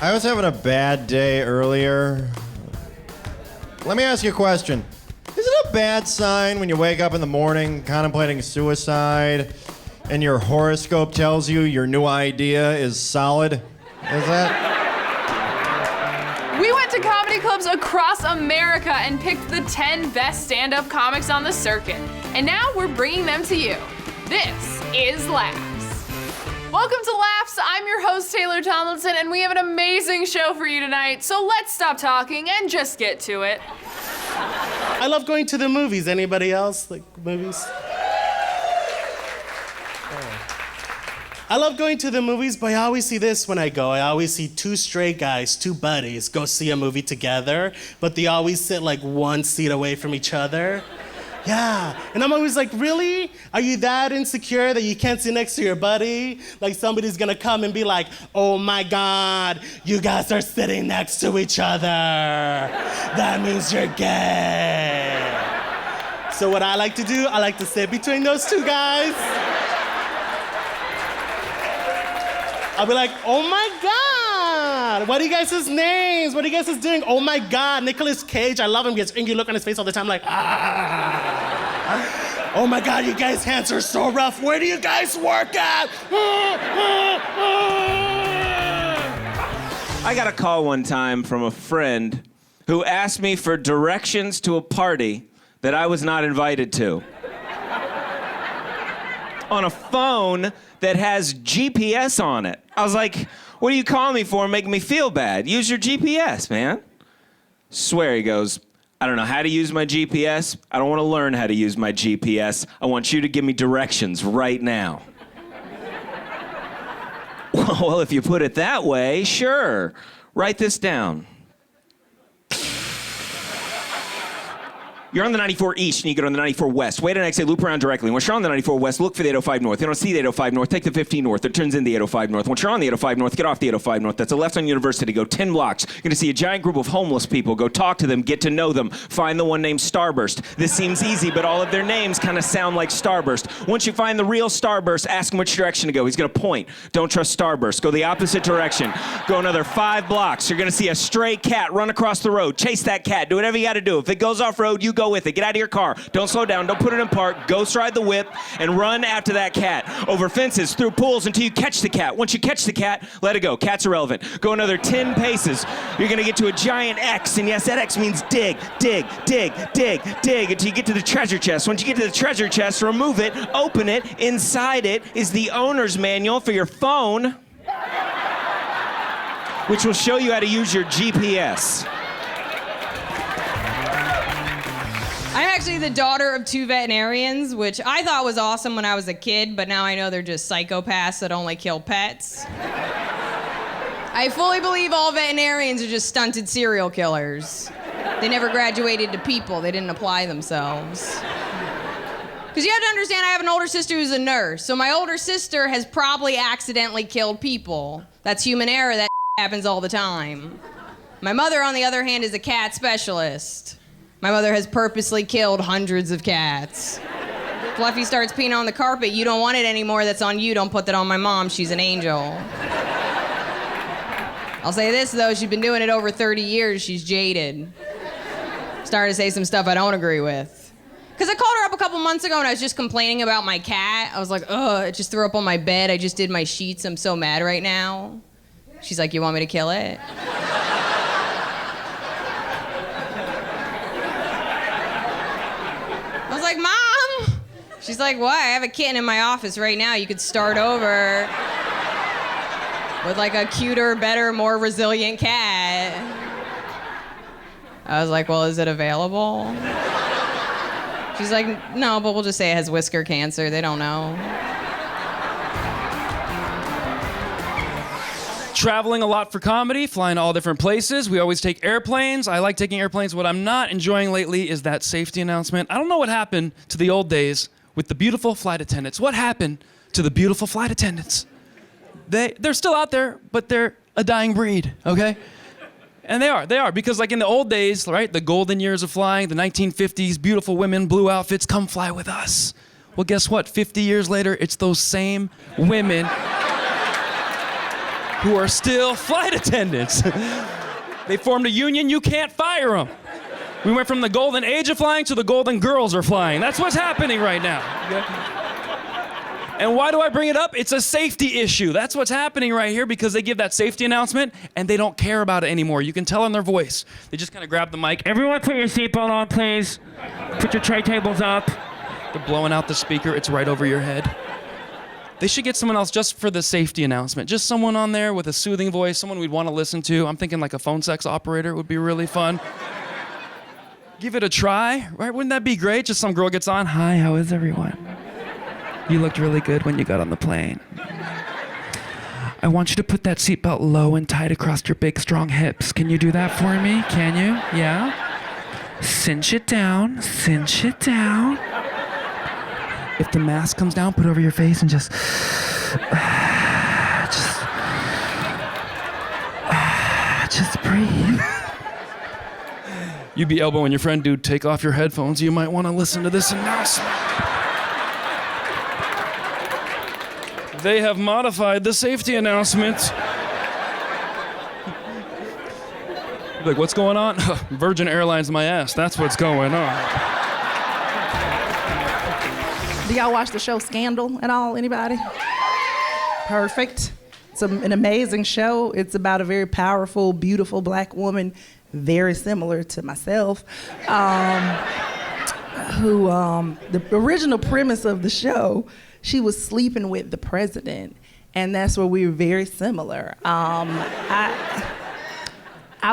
I was having a bad day earlier. Let me ask you a question. Is it a bad sign when you wake up in the morning contemplating suicide and your horoscope tells you your new idea is solid? Is that? We went to comedy clubs across America and picked the 10 best stand-up comics on the circuit. And now we're bringing them to you. This is Laughs. Welcome to Laughs. I'm your host, Taylor Tomlinson, and we have an amazing show for you tonight. So let's stop talking and just get to it. I love going to the movies. Anybody else like movies? I love going to the movies, but I always see this when I go. I always see two straight guys, two buddies, go see a movie together, but they always sit like one seat away from each other. Yeah, and I'm always like, really? Are you that insecure that you can't sit next to your buddy? Like somebody's gonna come and be like, oh my God, you guys are sitting next to each other. That means you're gay. So what I like to do, I like to sit between those two guys. I'll be like, oh my God, what are you guys' names? What are you guys doing? Oh my God, Nicolas Cage, I love him. He gets angry look on his face all the time, like, ah. Oh my God, you guys' hands are so rough. Where do you guys work at? I got a call one time from a friend who asked me for directions to a party that I was not invited to. On a phone that has GPS on it. I was like, what are you calling me for, making me feel bad? Use your GPS, man. Swear, he goes, I don't know how to use my GPS. I don't want to learn how to use my GPS. I want you to give me directions right now. Well, if you put it that way, sure. Write this down. You're on the 94 East and you get on the 94 West. Wait an exit, loop around directly. Once you're on the 94 West, look for the 805 North. You don't see the 805 North, take the 15 North. It turns into the 805 North. Once you're on the 805 North, get off the 805 North. That's a left on University. Go 10 blocks. You're gonna see a giant group of homeless people. Go talk to them, get to know them. Find the one named Starburst. This seems easy, but all of their names kind of sound like Starburst. Once you find the real Starburst, ask him which direction to go. He's gonna point. Don't trust Starburst. Go the opposite direction. Go another 5 blocks. You're gonna see a stray cat run across the road. Chase that cat. Do whatever you gotta do. If it goes off road, you go with it. Get out of your car. Don't slow down, don't put it in park, ghost ride the whip, and run after that cat. Over fences, through pools, until you catch the cat. Once you catch the cat, let it go. Cat's irrelevant. Go another 10 paces. You're gonna get to a giant X, and yes, that X means dig, dig, dig, dig, dig, until you get to the treasure chest. Once you get to the treasure chest, remove it, open it. Inside it is the owner's manual for your phone, which will show you how to use your GPS. I'm actually the daughter of 2 veterinarians, which I thought was awesome when I was a kid, but now I know they're just psychopaths that only kill pets. I fully believe all veterinarians are just stunted serial killers. They never graduated to people. They didn't apply themselves. Because you have to understand, I have an older sister who's a nurse, so my older sister has probably accidentally killed people. That's human error. That happens all the time. My mother, on the other hand, is a cat specialist. My mother has purposely killed hundreds of cats. Fluffy starts peeing on the carpet. You don't want it anymore. That's on you. Don't put that on my mom. She's an angel. I'll say this, though. She's been doing it over 30 years. She's jaded. Starting to say some stuff I don't agree with. Because I called her up a couple months ago and I was just complaining about my cat. I was like, ugh, it just threw up on my bed. I just did my sheets. I'm so mad right now. She's like, you want me to kill it? I was like, Mom! She's like, what? I have a kitten in my office right now. You could start over with like a cuter, better, more resilient cat. I was like, well, is it available? She's like, no, but we'll just say it has whisker cancer. They don't know. Traveling a lot for comedy, flying to all different places. We always take airplanes. I like taking airplanes. What I'm not enjoying lately is that safety announcement. I don't know what happened to the old days with the beautiful flight attendants. What happened to the beautiful flight attendants? They're still out there, but they're a dying breed, okay? And they are, because like in the old days, right, the golden years of flying, the 1950s, beautiful women, blue outfits, come fly with us. Well, guess what? 50 years later, it's those same women who are still flight attendants. They formed a union, you can't fire them. We went from the golden age of flying to the golden girls are flying. That's what's happening right now. And why do I bring it up? It's a safety issue. That's what's happening right here because they give that safety announcement and they don't care about it anymore. You can tell in their voice. They just kind of grab the mic. Everyone put your seatbelt on, please. Put your tray tables up. They're blowing out the speaker. It's right over your head. They should get someone else just for the safety announcement. Just someone on there with a soothing voice, someone we'd want to listen to. I'm thinking like a phone sex operator would be really fun. Give it a try, right? Wouldn't that be great? Just some girl gets on. Hi, how is everyone? You looked really good when you got on the plane. I want you to put that seatbelt low and tight across your big, strong hips. Can you do that for me? Can you? Yeah? Cinch it down. Cinch it down. If the mask comes down, put it over your face and just breathe. You'd be elbowing your friend, dude, take off your headphones. You might want to listen to this announcement. They have modified the safety announcement. Like, what's going on? Virgin Airlines my ass. That's what's going on. Do y'all watch the show Scandal at all? Anybody? Perfect. It's an amazing show. It's about a very powerful, beautiful black woman, very similar to myself, who, the original premise of the show, she was sleeping with the president, and that's where we were very similar. I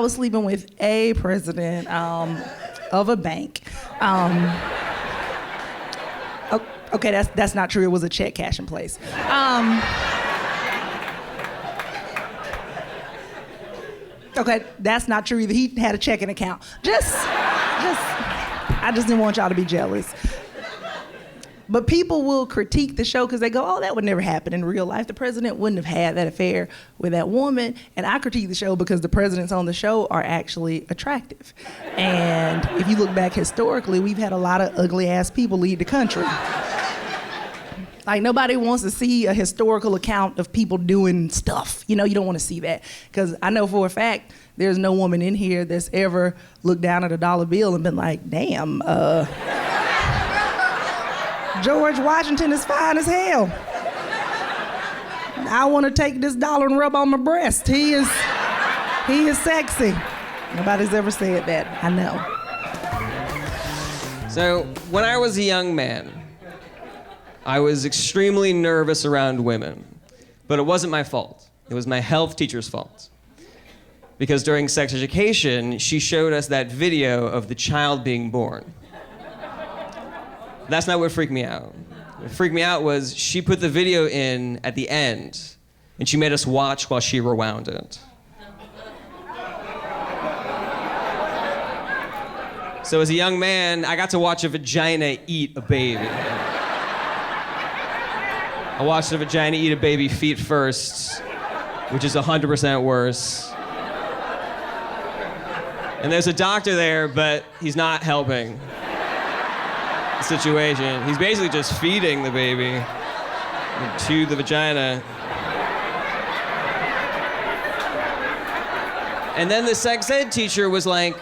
was sleeping with a president of a bank. Okay, that's not true. It was a check cashing place. Okay, that's not true either. He had a checking account. I just didn't want y'all to be jealous. But people will critique the show because they go, oh, that would never happen in real life. The president wouldn't have had that affair with that woman. And I critique the show because the presidents on the show are actually attractive. And if you look back historically, we've had a lot of ugly ass people lead the country. Like, nobody wants to see a historical account of people doing stuff. You know, you don't want to see that. Because I know for a fact, there's no woman in here that's ever looked down at a dollar bill and been like, damn, George Washington is fine as hell. I want to take this dollar and rub on my breast. He is sexy. Nobody's ever said that, I know. So, when I was a young man, I was extremely nervous around women, but it wasn't my fault. It was my health teacher's fault. Because during sex education, she showed us that video of the child being born. That's not what freaked me out. What freaked me out was she put the video in at the end, and she made us watch while she rewound it. So as a young man, I got to watch a vagina eat a baby. I watched a vagina eat a baby feet first, which is 100% worse. And there's a doctor there, but he's not helping the situation. He's basically just feeding the baby to the vagina. And then the sex ed teacher was like,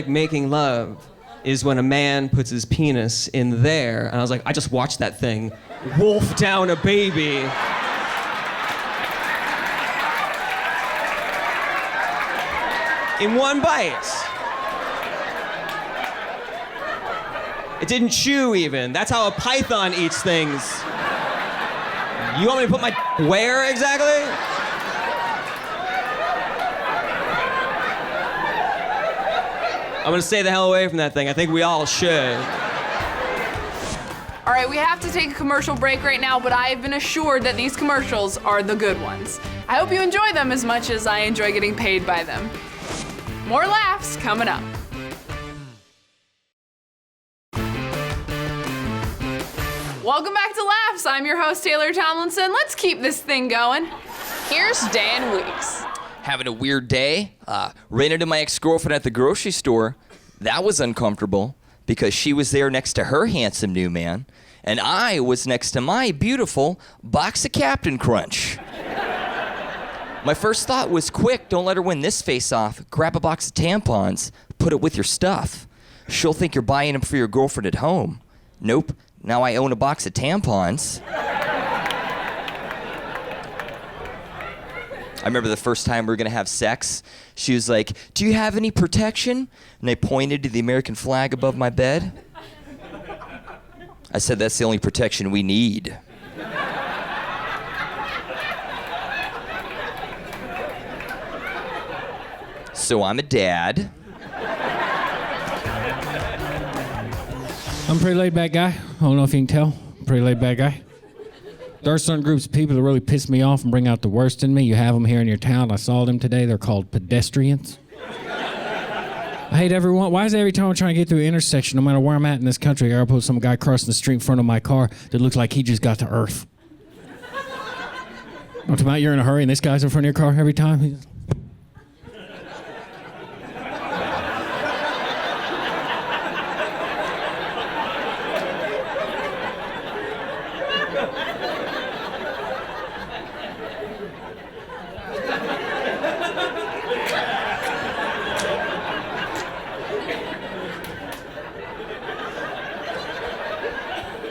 making love is when a man puts his penis in there. And I was like, I just watched that thing wolf down a baby. In one bite. It didn't chew even. That's how a python eats things. You want me to put my where exactly? I'm gonna stay the hell away from that thing. I think we all should. All right, we have to take a commercial break right now, but I've been assured that these commercials are the good ones. I hope you enjoy them as much as I enjoy getting paid by them. More laughs coming up. Welcome back to Laughs. I'm your host, Taylor Tomlinson. Let's keep this thing going. Here's Dan Weeks. Having a weird day. Ran into my ex-girlfriend at the grocery store. That was uncomfortable because she was there next to her handsome new man, and I was next to my beautiful box of Captain Crunch. My first thought was, quick, don't let her win this face-off. Grab a box of tampons, put it with your stuff. She'll think you're buying them for your girlfriend at home. Nope, now I own a box of tampons. I remember the first time we were gonna have sex, she was like, do you have any protection? And I pointed to the American flag above my bed. I said, that's the only protection we need. So I'm a dad. I'm a pretty laid back guy. I don't know if you can tell. Pretty laid back guy. There are certain groups of people that really piss me off and bring out the worst in me. You have them here in your town. I saw them today. They're called pedestrians. I hate everyone. Why is it every time I'm trying to get through an intersection, no matter where I'm at in this country, I gotta put some guy crossing the street in front of my car that looks like he just got to Earth? I'm talking about you're in a hurry and this guy's in front of your car every time?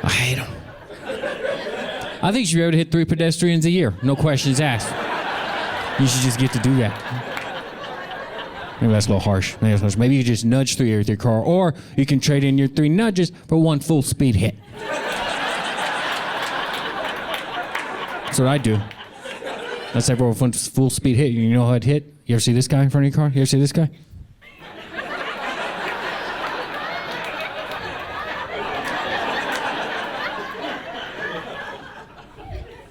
I hate them. I think you should be able to hit 3 pedestrians a year, no questions asked. You should just get to do that. Maybe that's a little harsh. Maybe you just nudge 3 with your car, or you can trade in your 3 nudges for 1 full speed hit. That's what I do. Let's say for 1 full speed hit. You know how I'd hit? You ever see this guy in front of your car? You ever see this guy?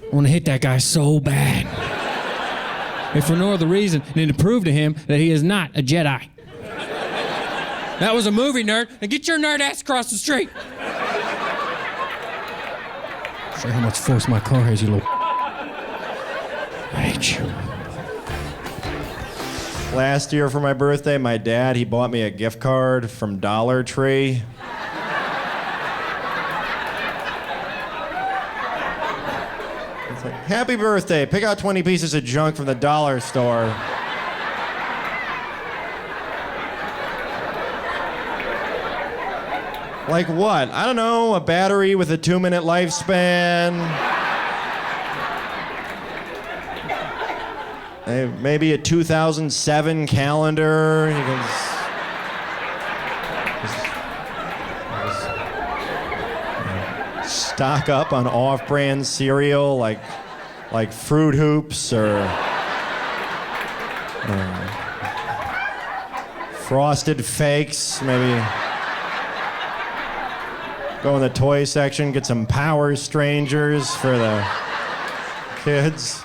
I want to hit that guy so bad. If for no other reason than to prove to him that he is not a Jedi. That was a movie, nerd. Now get your nerd ass across the street. Show how much force my car has, you little... I hate you. Last year for my birthday, my dad, he bought me a gift card from Dollar Tree. It's like, happy birthday, pick out 20 pieces of junk from the dollar store. Like what? I don't know, a battery with a 2-minute lifespan. Maybe a 2007 calendar. You can stock up on off-brand cereal like Fruit Hoops or Frosted Fakes. Maybe go in the toy section, get some Power Strangers for the kids.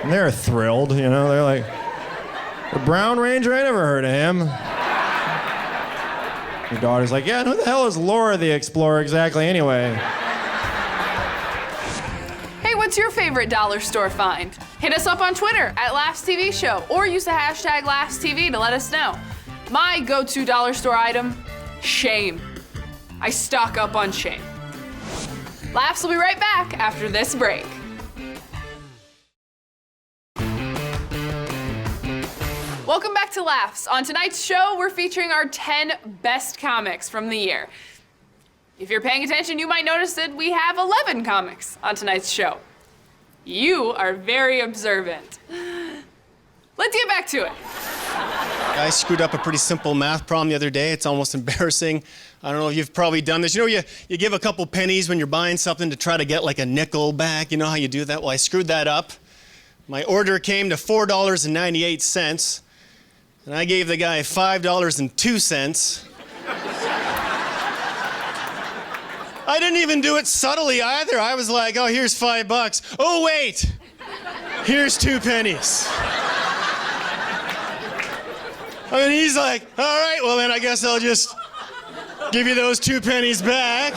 And they're thrilled, you know, they're like, the Brown Ranger, I never heard of him. Your daughter's like, yeah, who the hell is Laura the Explorer exactly anyway? Hey, what's your favorite dollar store find? Hit us up on Twitter at Laughs TV Show or use the hashtag LaughsTV to let us know. My go-to dollar store item, shame. I stock up on shame. Laughs will be right back after this break. Welcome back to Laughs. On tonight's show, we're featuring our 10 best comics from the year. If you're paying attention, you might notice that we have 11 comics on tonight's show. You are very observant. Let's get back to it. I screwed up a pretty simple math problem the other day. It's almost embarrassing. I don't know if you've probably done this. You know, you give a couple pennies when you're buying something to try to get like a nickel back. You know how you do that? Well, I screwed that up. My order came to $4.98. And I gave the guy $5.02. I didn't even do it subtly either. I was like, oh, here's $5. Oh, wait, here's 2 pennies. And he's like, all right, well then I guess I'll just give you those 2 pennies back.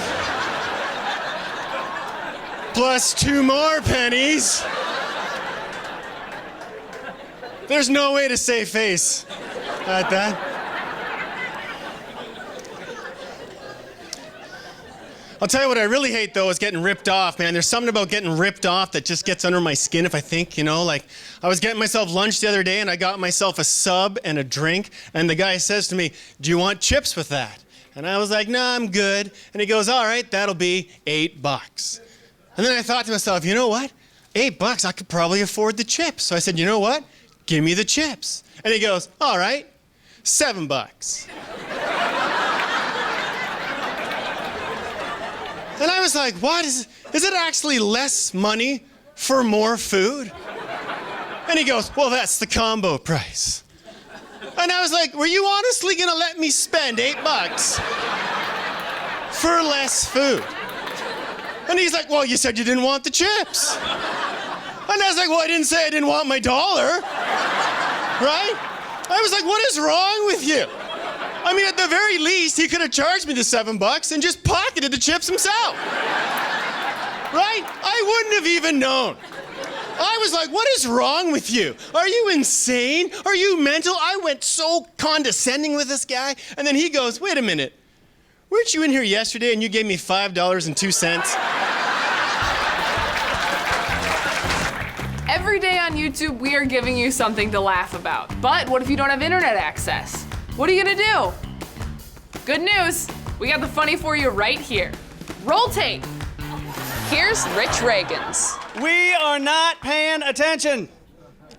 Plus 2 more pennies. There's no way to save face at that. I'll tell you what I really hate, though, is getting ripped off, man. There's something about getting ripped off that just gets under my skin if I think, you know, like I was getting myself lunch the other day and I got myself a sub and a drink, and the guy says to me, "Do you want chips with that?" And I was like, "Nah, I'm good." And he goes, "All right, that'll be $8." And then I thought to myself, you know what? $8, I could probably afford the chips. So I said, you know what? Give me the chips. And he goes, all right, $7. And I was like, what is it actually less money for more food? And he goes, well, that's the combo price. And I was like, were you honestly gonna let me spend $8 for less food? And he's like, well, you said you didn't want the chips. And I was like, well, I didn't say I didn't want my dollar, right? I was like, what is wrong with you? I mean, at the very least, he could have charged me the $7 and just pocketed the chips himself, right? I wouldn't have even known. I was like, what is wrong with you? Are you insane? Are you mental? I went so condescending with this guy, and then he goes, wait a minute. Weren't you in here yesterday and you gave me $5.02? Every day on YouTube, we are giving you something to laugh about. But what if you don't have internet access? What are you gonna do? Good news, we got the funny for you right here. Roll tape. Here's Rich Reagan's. We are not paying attention.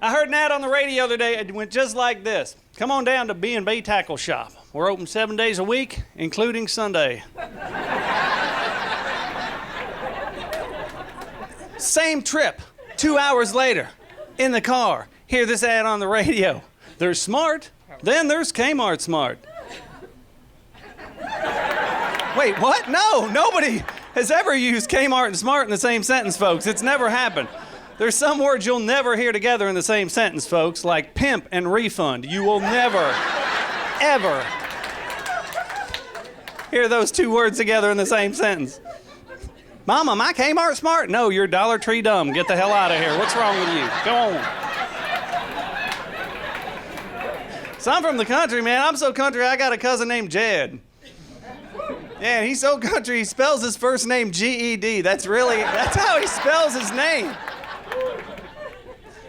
I heard an ad on the radio the other day. It went just like this. Come on down to B&B Tackle Shop. We're open 7 days a week, including Sunday. Same trip, 2 hours later, in the car. Hear this ad on the radio. There's Smart, then there's Kmart Smart. Wait, what? No, nobody has ever used Kmart and Smart in the same sentence, folks. It's never happened. There's some words you'll never hear together in the same sentence, folks, like pimp and refund. You will never, ever hear those two words together in the same sentence. Mama, my Kmart Smart? No, you're Dollar Tree dumb. Get the hell out of here. What's wrong with you? Go on. So I'm from the country, man. I'm so country, I got a cousin named Jed. Yeah, and he's so country, he spells his first name G-E-D. That's how he spells his name.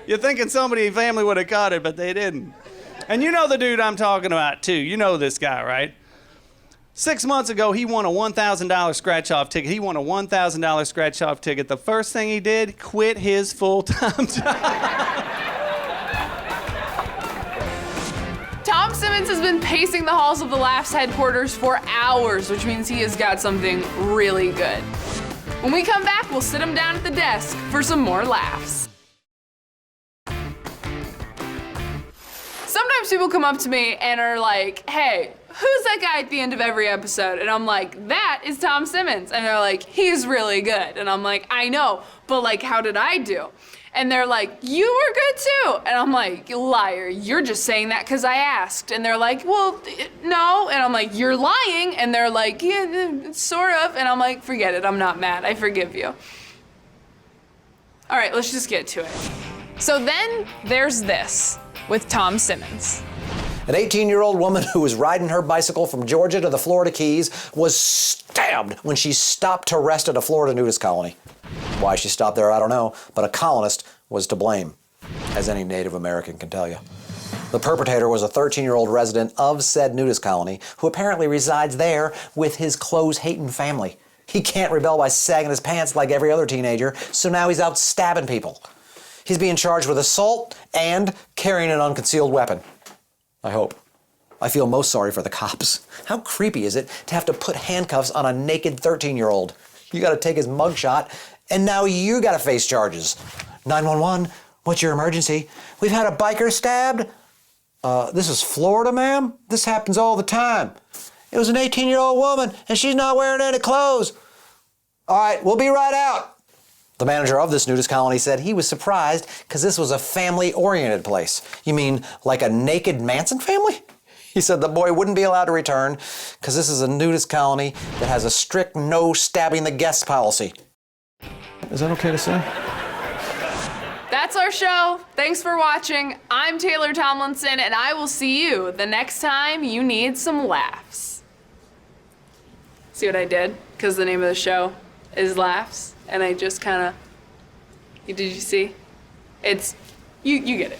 You're thinking somebody in family would have caught it, but they didn't. And you know the dude I'm talking about, too. You know this guy, right? 6 months ago, he won a $1,000 scratch-off ticket. He won a $1,000 scratch-off ticket. The first thing he did, quit his full-time job. Tom Simmons has been pacing the halls of the Laughs headquarters for hours, which means he has got something really good. When we come back, we'll sit him down at the desk for some more laughs. Sometimes people come up to me and are like, hey, who's that guy at the end of every episode? And I'm like, that is Tom Simmons. And they're like, he's really good. And I'm like, I know, but like, how did I do? And they're like, you were good too. And I'm like, liar, you're just saying that because I asked. And they're like, well, no. And I'm like, you're lying. And they're like, yeah, sort of. And I'm like, forget it, I'm not mad, I forgive you. All right, let's just get to it. So then there's this with Tom Simmons. An 18-year-old woman who was riding her bicycle from Georgia to the Florida Keys was stabbed when she stopped to rest at a Florida nudist colony. Why she stopped there, I don't know, but a colonist was to blame, as any Native American can tell you. The perpetrator was a 13-year-old resident of said nudist colony who apparently resides there with his clothes-hating family. He can't rebel by sagging his pants like every other teenager, so now he's out stabbing people. He's being charged with assault and carrying an unconcealed weapon. I hope. I feel most sorry for the cops. How creepy is it to have to put handcuffs on a naked 13-year-old? You gotta take his mugshot, and now you gotta face charges. 911, what's your emergency? We've had a biker stabbed. This is Florida, ma'am? This happens all the time. It was an 18-year-old woman, and she's not wearing any clothes. All right, we'll be right out. The manager of this nudist colony said he was surprised because this was a family-oriented place. You mean like a naked Manson family? He said the boy wouldn't be allowed to return because this is a nudist colony that has a strict no stabbing the guests policy. Is that okay to say? That's our show. Thanks for watching. I'm Taylor Tomlinson, and I will see you the next time you need some laughs. See what I did? because the name of the show is Laughs, and I just kind of, did you see? It's, you get it.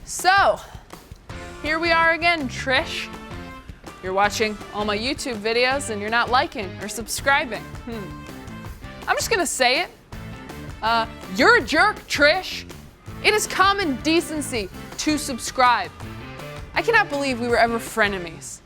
So, here we are again, Trish. You're watching all my YouTube videos and you're not liking or subscribing. I'm just gonna say it. You're a jerk, Trish. It is common decency to subscribe. I cannot believe we were ever frenemies.